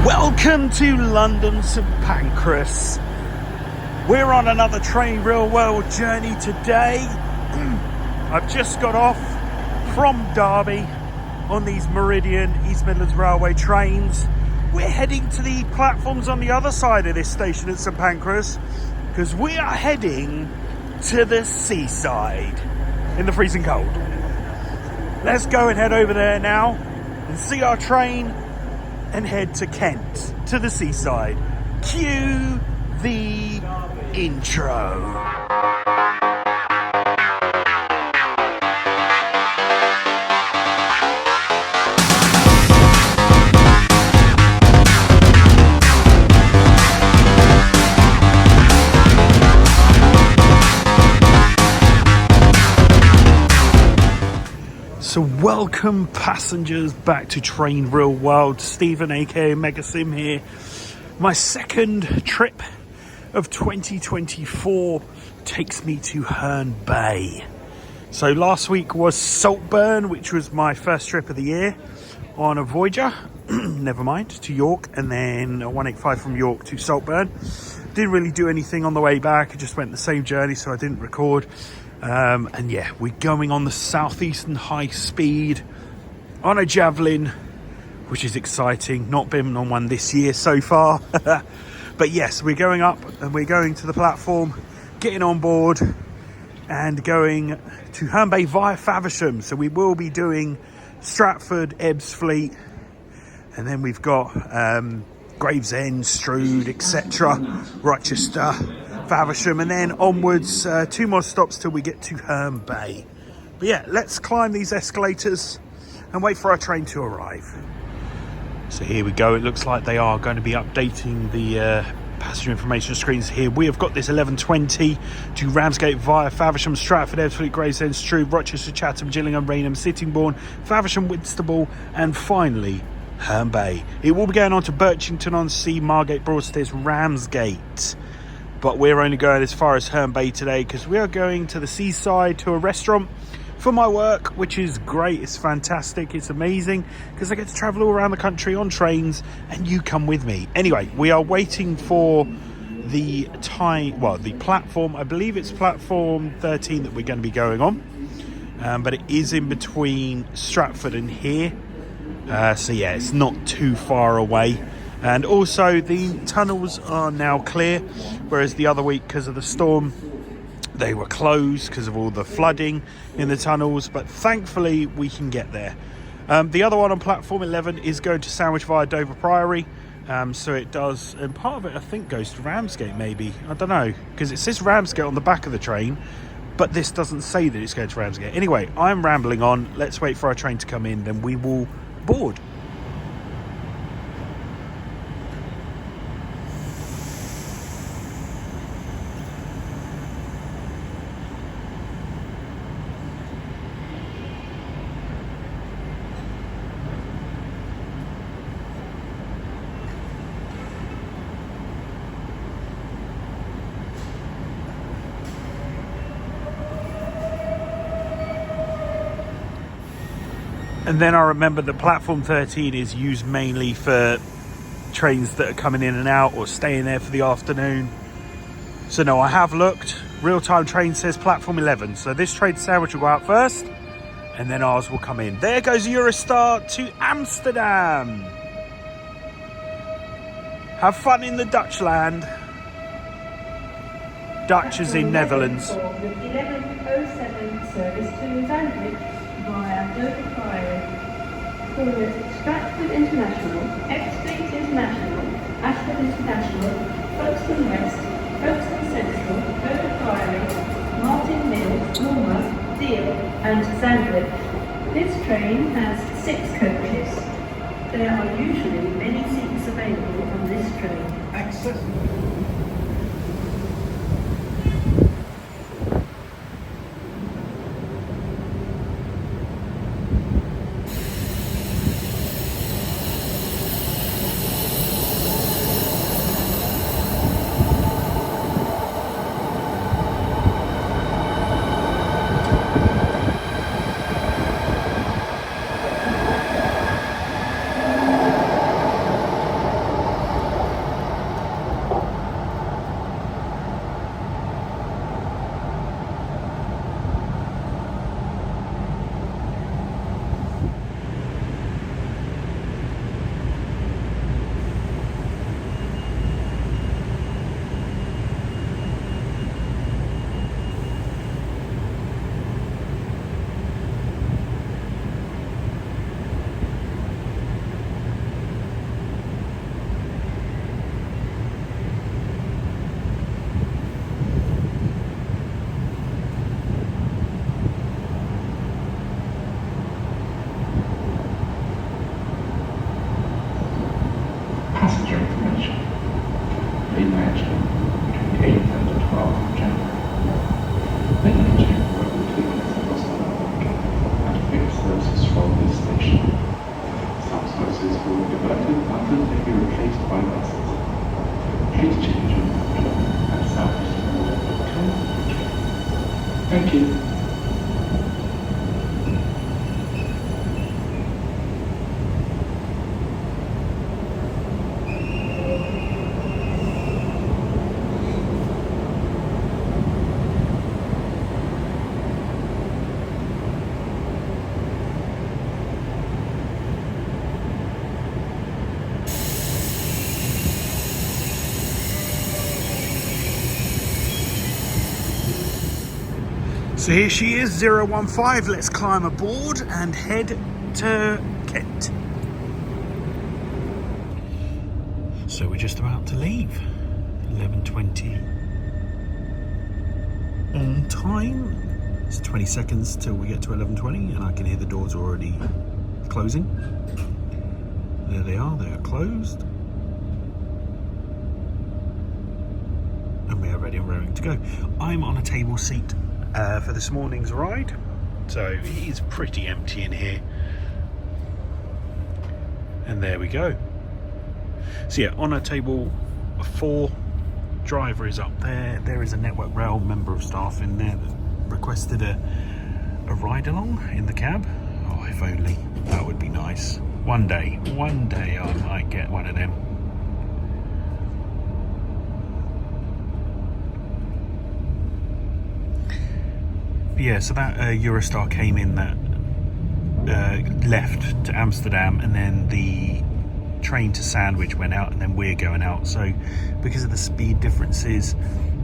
Welcome to London St Pancras. We're on another train real world journey today. I've just got off from Derby on these Meridian East Midlands Railway trains. We're heading to the platforms on the other side of this station at St Pancras because we are heading to the Seaside in the freezing cold. Let's go and head over there now and see our train and head to Kent, to the Seaside. Cue the intro. So welcome passengers back to Train Real World. Stephen aka MegaSim here. My second trip of 2024 takes me to Herne Bay. So last week was Saltburn, which was my first trip of the year on a Voyager, never mind, to York, and then a 185 from York to Saltburn. Didn't really do anything on the way back, I just went the same journey, so I didn't record. And yeah, we're going on the Southeastern High Speed on a Javelin, which is exciting. Not been on one this year so far. But yes, we're going up and we're going to the platform, getting on board and going to Herne Bay via Faversham. So we will be doing Stratford, Ebbsfleet, and then we've got Gravesend, Strood, etc., Rochester, Faversham, and then onwards, 2 more stops till we get to Herne Bay. But yeah, let's climb these escalators and wait for our train to arrive. So here we go. It looks like they are going to be updating the passenger information screens here. We have got this 11:20 to Ramsgate via Faversham, Stratford, Ebbsfleet, Gravesend, Strood, Rochester, Chatham, Gillingham, Rainham, Sittingbourne, Faversham, Whitstable, and finally Herne Bay. It will be going on to Birchington-on-Sea, Margate, Broadstairs, Ramsgate. But we're only going as far as Herne Bay today because we are going to the Seaside to a restaurant for my work, which is great. It's fantastic. It's amazing because I get to travel all around the country on trains and you come with me. Anyway, we are waiting for the platform. I believe it's platform 13 that we're going to be going on. But it is in between Stratford and here. So yeah, it's not too far away. And also the tunnels are now clear, whereas the other week, because of the storm, they were closed because of all the flooding in the tunnels. But thankfully, we can get there. The other one on platform 11 is going to Sandwich via Dover Priory. So it does, and part of it, I think, goes to Ramsgate, maybe. I don't know, because it says Ramsgate on the back of the train, but this doesn't say that it's going to Ramsgate. Anyway, I'm rambling on. Let's wait for our train to come in, then we will board. And then I remember that platform 13 is used mainly for trains that are coming in and out or staying there for the afternoon. So no, I have looked. Real-time train says platform 11. So this train to Sandwich will go out first and then ours will come in. There goes Eurostar to Amsterdam. Have fun in the Dutch land. Dutch is in Netherlands. 11:07 service to Sandwich via Dover Priory. Forward Stratford International, Ebbsfleet International, Ashford International, Folkestone West, Folkestone Central, Dover Priory, Martin Mill, Norma, Deal and Sandwich. This train has 6 coaches. There are usually many seats available on this train. Excellent. Connecting buses may be replaced by buses. Please change your platform at South. Thank you. So here she is, 015. Let's climb aboard and head to Kent. So we're just about to leave. 11:20 on time. It's 20 seconds till we get to 11:20, and I can hear the doors already closing. There they are, they are closed. And we are ready and raring to go. I'm on a table seat for this morning's ride, so it is pretty empty in here. And there we go. So yeah, on a table 4, driver is up there. There is a Network Rail member of staff in there that requested a ride along in the cab. Oh, if only, that would be nice. One day I might get one of them. Yeah, so that Eurostar came in that left to Amsterdam, and then the train to Sandwich went out, and then we're going out. So because of the speed differences,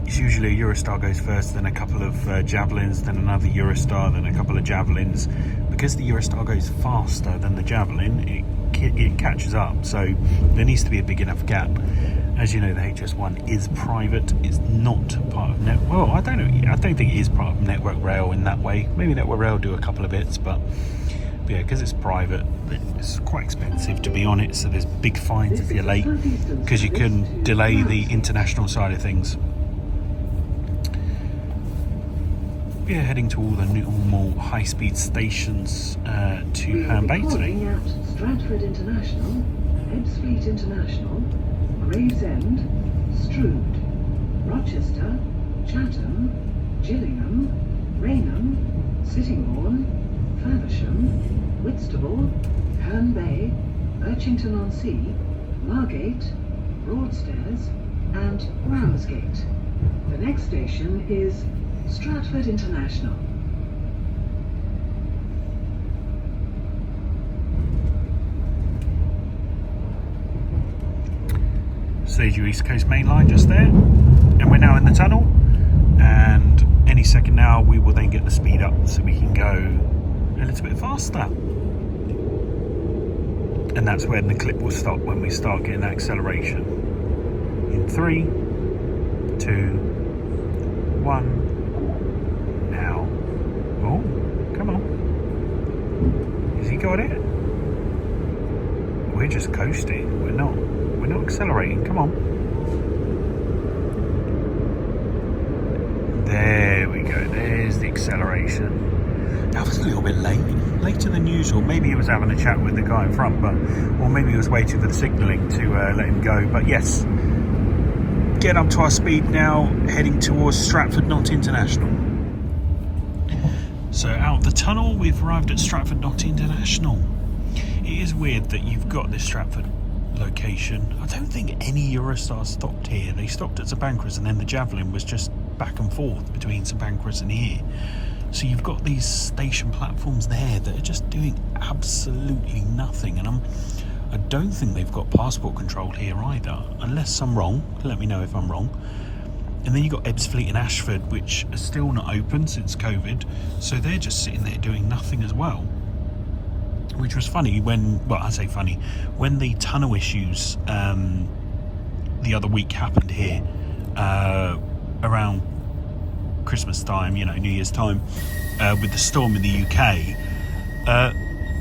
it's usually a Eurostar goes first, then a couple of Javelins, then another Eurostar, then a couple of Javelins. Because the Eurostar goes faster than the Javelin, it catches up. So there needs to be a big enough gap. As you know, the HS1 is private. It's not part of well, I don't know. I don't think it is part of Network Rail in that way. Maybe Network Rail do a couple of bits, but yeah, because it's private, it's quite expensive to be on it. So there's big fines if you're late, because you can delay the international side of things. Yeah, heading to all the normal high-speed stations to Herne Bay today. At Stratford International, Ebbsfleet International, Gravesend, Strood, Rochester, Chatham, Gillingham, Rainham, Sittingbourne, Faversham, Whitstable, Herne Bay, Birchington-on-Sea, Margate, Broadstairs and Ramsgate. The next station is Stratford International. There's your East Coast Main Line just there, and we're now in the tunnel, and any second now we will then get the speed up so we can go a little bit faster, and that's when the clip will stop, when we start getting that acceleration. In 3, 2, 1, now. Oh, come on, has he got it? We're just coasting, we're not accelerating, come on. There we go, there's the acceleration. That was a little bit late, later than usual. Maybe he was having a chat with the guy in front, or maybe he was waiting for the signalling to let him go. But yes, get up to our speed now, heading towards Stratford Knott International. So out the tunnel, we've arrived at Stratford Knott International. It is weird that you've got this Stratford location. I don't think any Eurostar stopped here. They stopped at St Pancras, and then the Javelin was just back and forth between St Pancras and here. So you've got these station platforms there that are just doing absolutely nothing, and I don't think they've got passport control here either, unless I'm wrong. Let me know if I'm wrong. And then you've got Ebbsfleet and Ashford, which are still not open since COVID, so they're just sitting there doing nothing as well. Which was funny when, well, I say funny, when the tunnel issues the other week happened here, around Christmas time, you know, New Year's time, with the storm in the UK,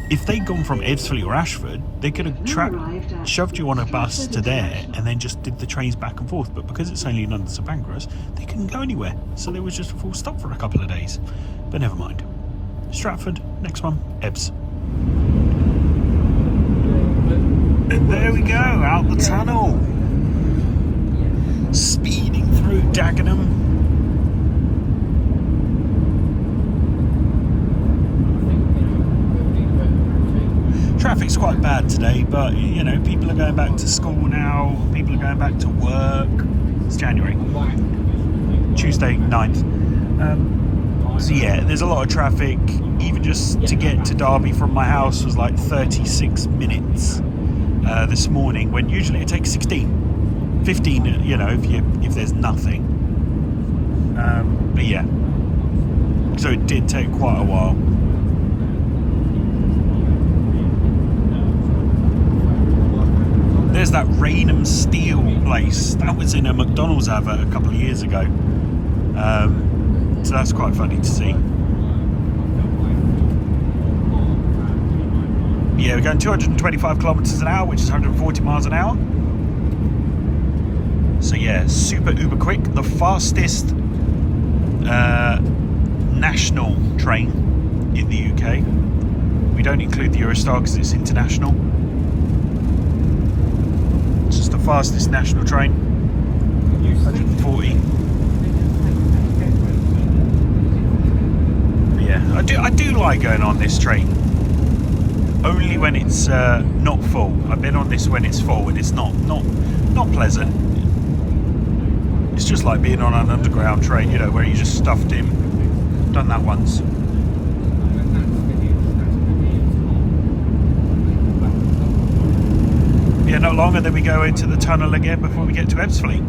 if they'd gone from Ebbsfleet or Ashford, they could have shoved you on a bus to there and then just did the trains back and forth. But because it's only in London St Pancras, they couldn't go anywhere. So there was just a full stop for a couple of days. But never mind. Stratford, next one, Ebbs. And there we go, out the tunnel. Speeding through Dagenham. Traffic's quite bad today, but you know, people are going back to school now, people are going back to work. It's January, Tuesday 9th. So yeah, there's a lot of traffic. Even just to get to Derby from my house was like 36 minutes this morning, when usually it takes 15, you know, if there's nothing. But yeah, so it did take quite a while. There's that Rainham Steel place. That was in a McDonald's advert a couple of years ago. So that's quite funny to see. Yeah, we're going 225 kilometers an hour, which is 140 miles an hour. So yeah, super uber quick. The fastest national train in the UK. We don't include the Eurostar because it's international. It's just the fastest national train. 140. But yeah, I do like going on this train. Only when it's not full. I've been on this when it's full and it's not pleasant. It's just like being on an underground train, you know, where you just stuffed in. Done that once. Yeah, not long, and then we go into the tunnel again before we get to Ebbsfleet.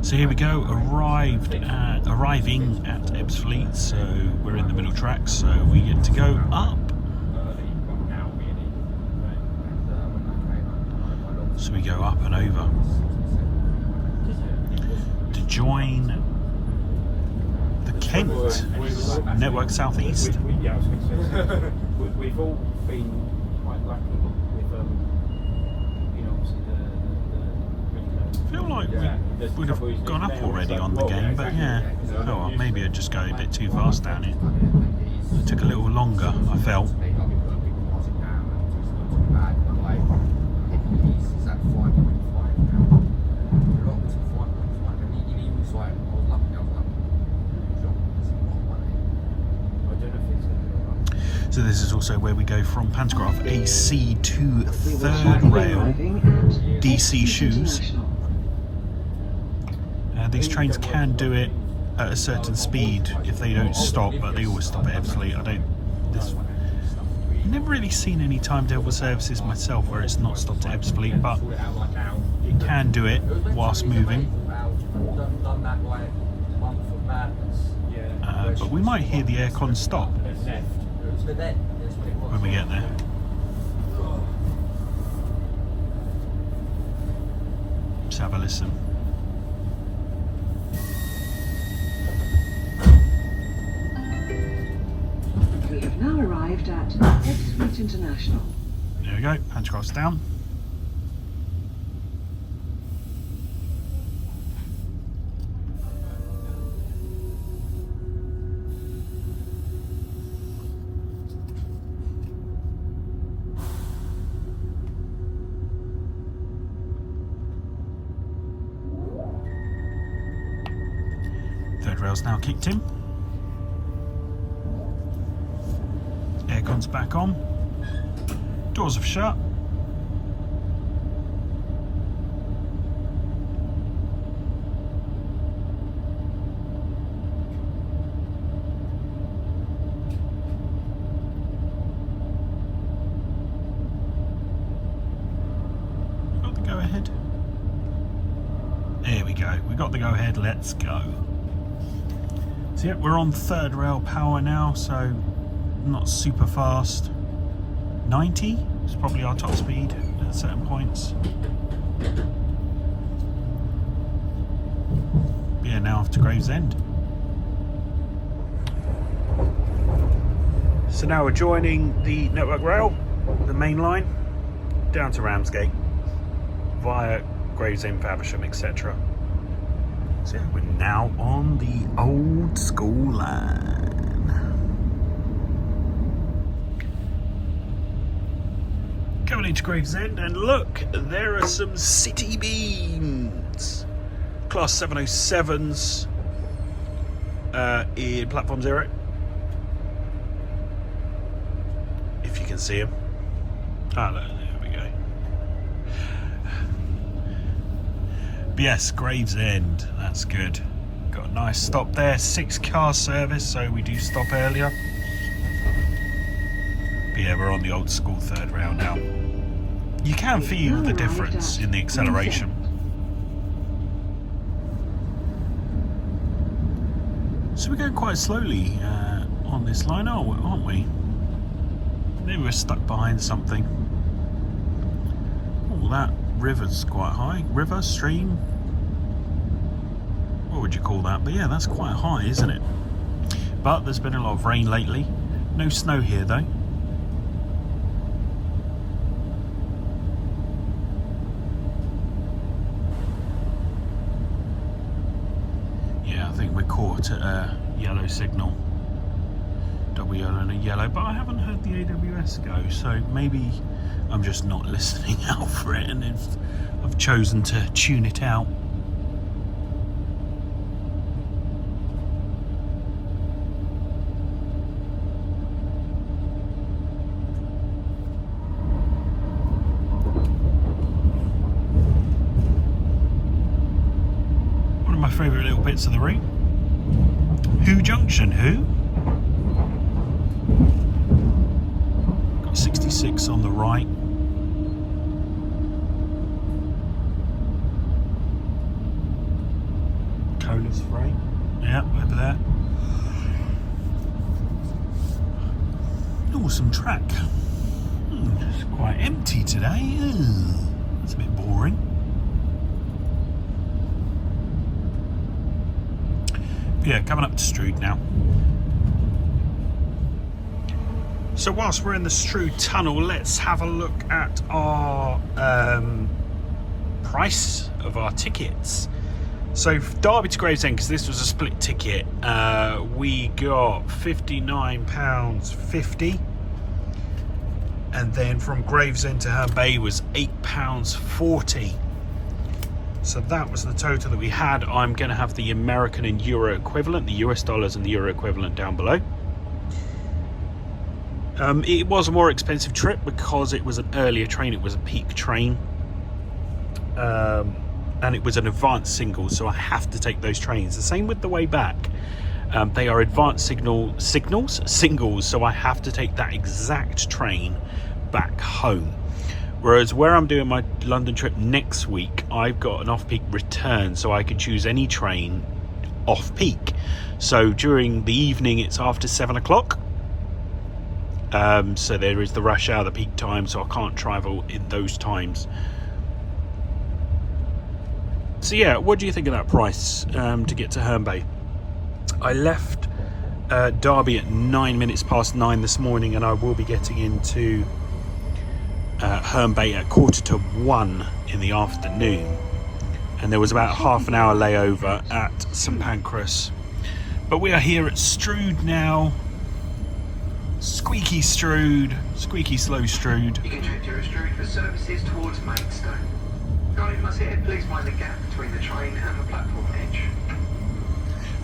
So here we go, arriving at Ebbsfleet, so we're in the middle track, so we get to go up. So we go up and over to join the Kent Network Southeast. Yeah, I was going to say, we've all been quite lucky with, you know, obviously I feel like we would have gone up already on the game, but yeah. Oh well, maybe I'd just go a bit too fast down it. It took a little longer, I felt. So this is also where we go from Pantograph AC to third rail DC shoes. These trains can do it at a certain speed if they don't stop, but they always stop at Ebbsfleet. I've never really seen any timetable services myself where it's not stopped at Ebbsfleet, but you can do it whilst moving. But we might hear the aircon stop when we get there. Let's have a listen. We have now arrived at Ebbsfleet International. There we go, Pantograph's down. Third rail's now kicked in. Aircon's back on. Doors have shut. ahead? There we go. We got the go ahead. Let's go. So yeah, we're on third rail power now, so not super fast. 90 is probably our top speed at certain points. But yeah, now off to Gravesend. So now we're joining the Network Rail, the main line, down to Ramsgate via Gravesend, Faversham, etc. So yeah, we're now on the old school line. Coming into Gravesend, and look, there are some city beams. Class 707s in platform 0. If you can see them. Oh, look, there we go. But yes, Gravesend, that's good. Got a nice stop there. 6-car service, so we do stop earlier. But yeah, we're on the old school third rail now. You can feel the difference in the acceleration. So we're going quite slowly on this line, aren't we? Maybe we're stuck behind something. Oh, that river's quite high. River, stream. What would you call that? But yeah, that's quite high, isn't it? But there's been a lot of rain lately. No snow here though. Yeah, I think we're caught at a yellow signal. Double yellow and a yellow, but I haven't heard the AWS go, so maybe I'm just not listening out for it, and I've chosen to tune it out. One of my favourite little bits of the route. Who Junction, who? 66 on the right. Cola's Freight. Yeah, over there. Awesome track. It's quite empty today. It's a bit boring. But yeah, coming up to Strood now. So whilst we're in the Strood Tunnel, let's have a look at our price of our tickets. So Derby to Gravesend, because this was a split ticket, we got £59.50, and then from Gravesend to Herne Bay was £8.40. So that was the total that we had. I'm going to have the American and Euro equivalent, the US dollars and the Euro equivalent down below. It was a more expensive trip because it was an earlier train. It was a peak train, and it was an advanced single, so I have to take those trains. The same with the way back. They are advanced singles, so I have to take that exact train back home. Whereas where I'm doing my London trip next week, I've got an off-peak return, so I can choose any train off-peak. So during the evening, it's after 7 o'clock. So there is the rush hour, the peak time, so I can't travel in those times. So yeah, what do you think of that price to get to Herne Bay? I left Derby at 9 minutes past 9 this morning, and I will be getting into Herne Bay at 1:45 in the afternoon. And there was about half an hour layover at St Pancras. But we are here at Strood now. Squeaky Strood, squeaky slow Strood. You can check your Strood for services towards Maidstone. Guide must hit, please mind the gap between the train and the platform edge.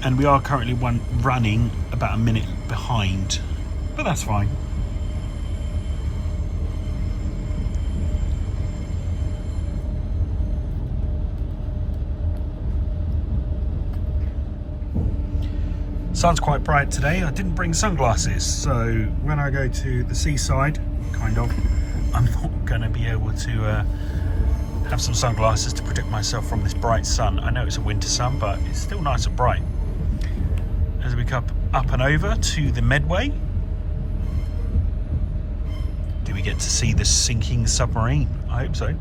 And we are currently running about a minute behind, but that's fine. Sun's quite bright today. I didn't bring sunglasses, so when I go to the Seaside, I'm not going to be able to Have some sunglasses to protect myself from this bright sun. I know it's a winter sun, but it's still nice and bright. As we come up and over to the Medway, do we get to see the sinking submarine? I hope so.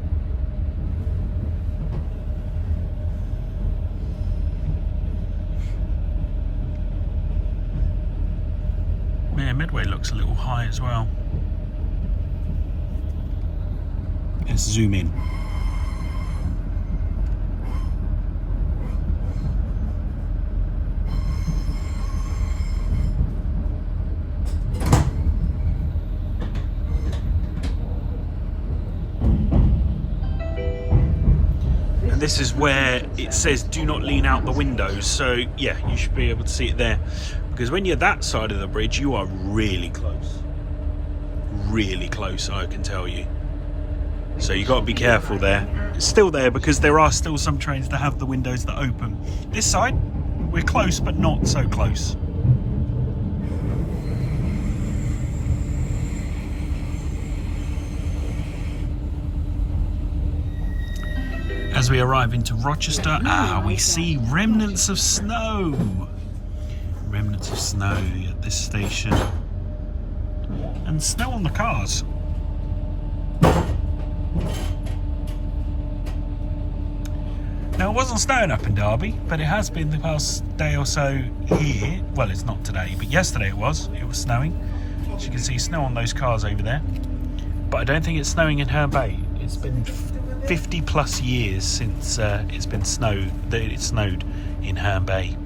Yeah, Medway looks a little high as well. Let's zoom in. And this is where it says do not lean out the windows, so yeah, you should be able to see it there, because when you're that side of the bridge you are really close, I can tell you. So you got to be careful there. It's still there because there are still some trains that have the windows that open. This side we're close, but not so close. As we arrive into Rochester, we see remnants of snow. Remnants of snow at this station. And snow on the cars. Now, it wasn't snowing up in Derby, but it has been the past day or so here. Well, it's not today, but yesterday it was snowing. As you can see, snow on those cars over there. But I don't think it's snowing in Herne Bay. It's been 50 plus years since it snowed in Herne Bay.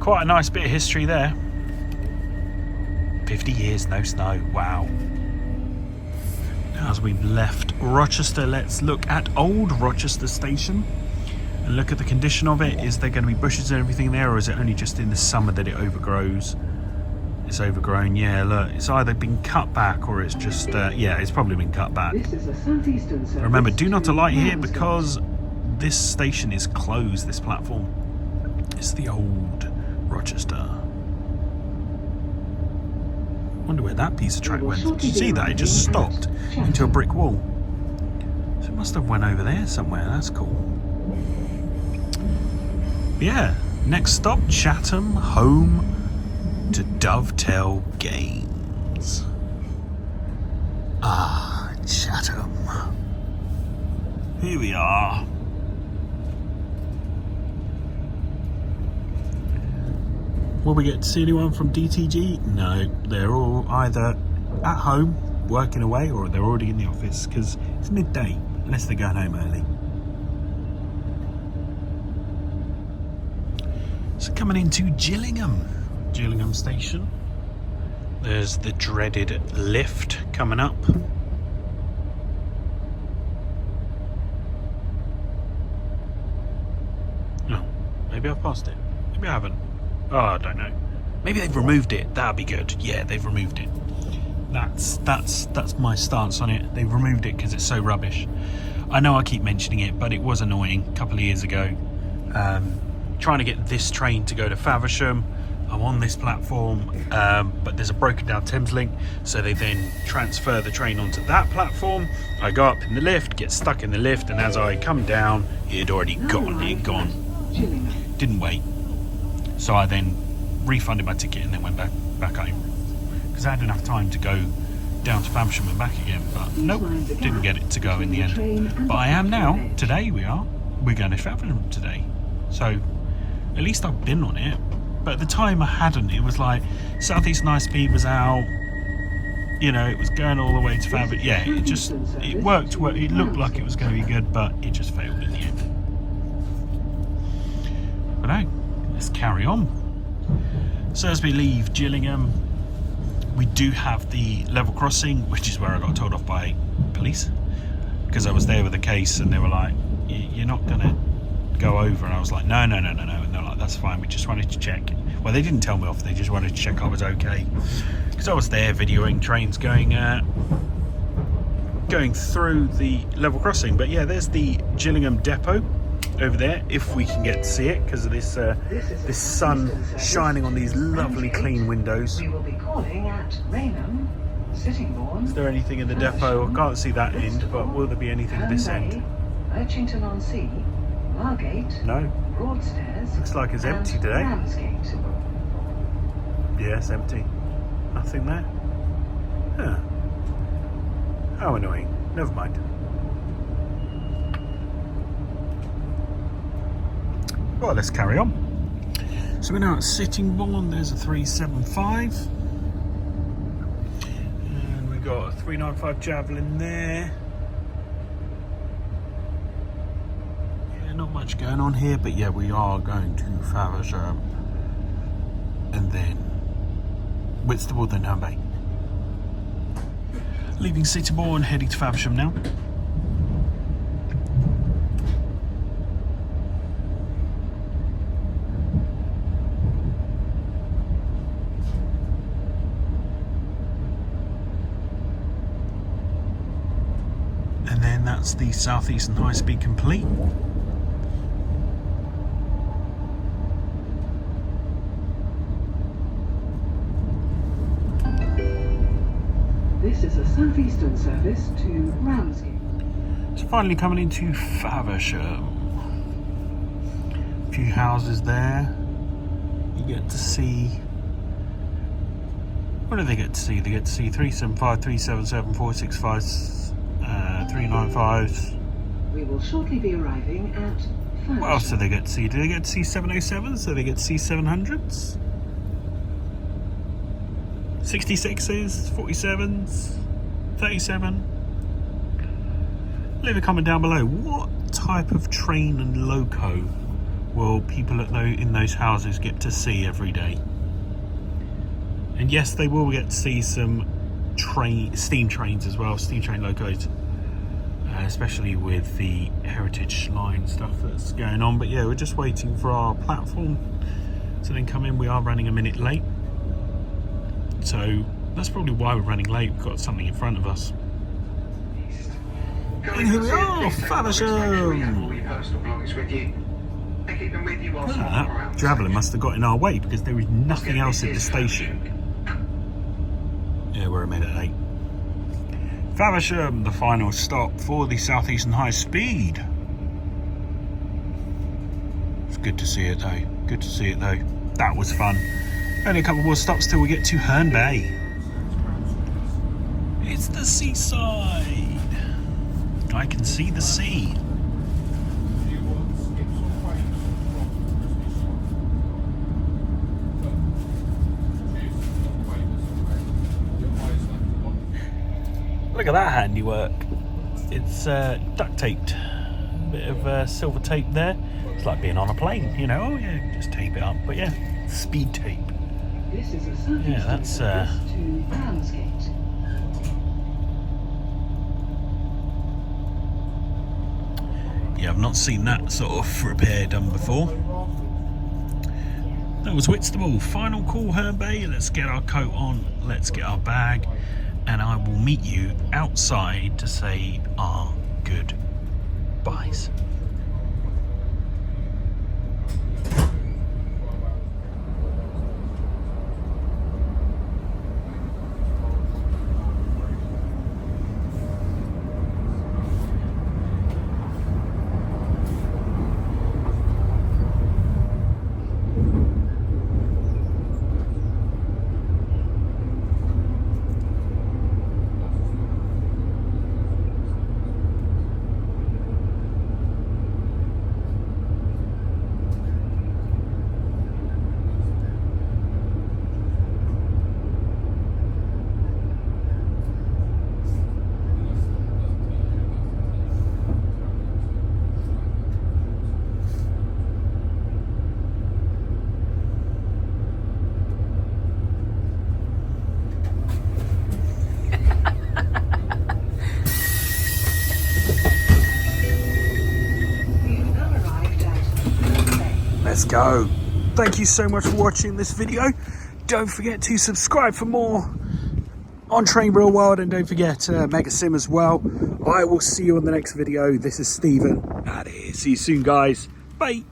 Quite a nice bit of history there. 50 years, no snow, wow. Now, as we've left Rochester, let's look at Old Rochester Station and look at the condition of it. Is there going to be bushes and everything there, or is it only just in the summer that it overgrows? It's overgrown, yeah, look, it's either been cut back or it's just, yeah, it's probably been cut back. This is a southeastern service. Remember, do not alight here because this station is closed, this platform. It's the Old Rochester. Wonder where that piece of track went. Did you see that? It just stopped into a brick wall. So it must have went over there somewhere. That's cool. Yeah, next stop, Chatham, home to Dovetail Games. Ah, Chatham. Here we are. Will we get to see anyone from DTG? No, they're all either at home, working away, or they're already in the office, because it's midday, unless they're going home early. So coming into Gillingham Station. There's the dreaded lift coming up. Oh, maybe I've passed it. Maybe I haven't. Oh, I don't know. Maybe they've removed it. That'd be good. Yeah, they've removed it. That's my stance on it. They've removed it because it's so rubbish. I know I keep mentioning it, but it was annoying a couple of years ago. Trying to get this train to go to Faversham. I'm on this platform, but there's a broken down Thameslink, so they then transfer the train onto that platform. I go up in the lift, get stuck in the lift, and as I come down, it had already gone. It had gone. Didn't wait. So I then refunded my ticket and then went back home. Because I had enough time to go down to Faversham and back again, but nope, didn't get it to go in the end. But I am now. Today we're going to Faversham today. So at least I've been on it. But at the time I hadn't. It was like Southeastern ISP was out, you know, it was going all the way to Faversham. Yeah, it worked. It looked like it was going to be good, but it just failed in the end. But no, let's carry on. So as we leave Gillingham, we do have the level crossing, which is where I got told off by police, because I was there with a case and they were like, you're not going to go over, and I was like, no, and they're like, that's fine, we just wanted to check. Well, they didn't tell me off, they just wanted to check I was okay, because I was there videoing trains going through the level crossing. But yeah, there's the Gillingham depot over there, if we can get to see it, because of this sun shining on these lovely clean windows. We will be calling at Raynham Sittingbourne. Is there anything in the depot? I can't see that end, but will there be anything at this end? Birchington-on-Sea, Margate, No. Broadstairs. Looks like it's empty and today. Ramsgate. Yeah, it's empty. Nothing there. Huh. How annoying. Never mind. Well, let's carry on. So we're now at Sittingbourne. There's a 375. And we got a 395 Javelin there. Yeah, not much going on here, but yeah, we are going to Faversham. And then Whitstable, then Herne Bay. Leaving Sittingbourne, heading to Faversham now. And then that's the Southeastern High Speed complete. This is a southeastern service to Ramsgate. It's finally coming into Faversham. A few houses there. You get to see. What do they get to see? They get to see 375, 377, 465, 395s. We will shortly be arriving at Faversham. What else do they get to see? Do they get to see 707s? Do they get to see 700s? 66s, 47s, 37. Leave a comment down below. What type of train and loco will people in those houses get to see every day? And yes, they will get to see some steam trains as well, steam train locos, especially with the heritage line stuff that's going on. But yeah, we're just waiting for our platform to then come in. We are running a minute late. So that's probably why we're running late. We've got something in front of us. And here we are, Faversham. That Javelin must have got in our way because there is nothing else at the station. Yeah, we're a minute late. Faversham, the final stop for the Southeastern High Speed. It's good to see it though. Good to see it though. That was fun. Only a couple more stops till we get to Herne Bay. It's the seaside. I can see the sea. Look at that handiwork. It's duct taped. Bit of silver tape there. It's like being on a plane, you know. Oh yeah, just tape it up. But yeah, speed tape. This is a southeastern Yeah, that's service to Ramsgate. yeah, I've not seen that sort of repair done before. That was Whitstable. Final call, Herne Bay. Let's get our coat on. Let's get our bag. And I will meet you outside to say our goodbyes. Let's go. Thank you so much for watching this video. Don't forget to subscribe for more on Train Real World, and don't forget MegaSim as well. I will see you on the next video. This is Stephen. See you soon, guys. Bye.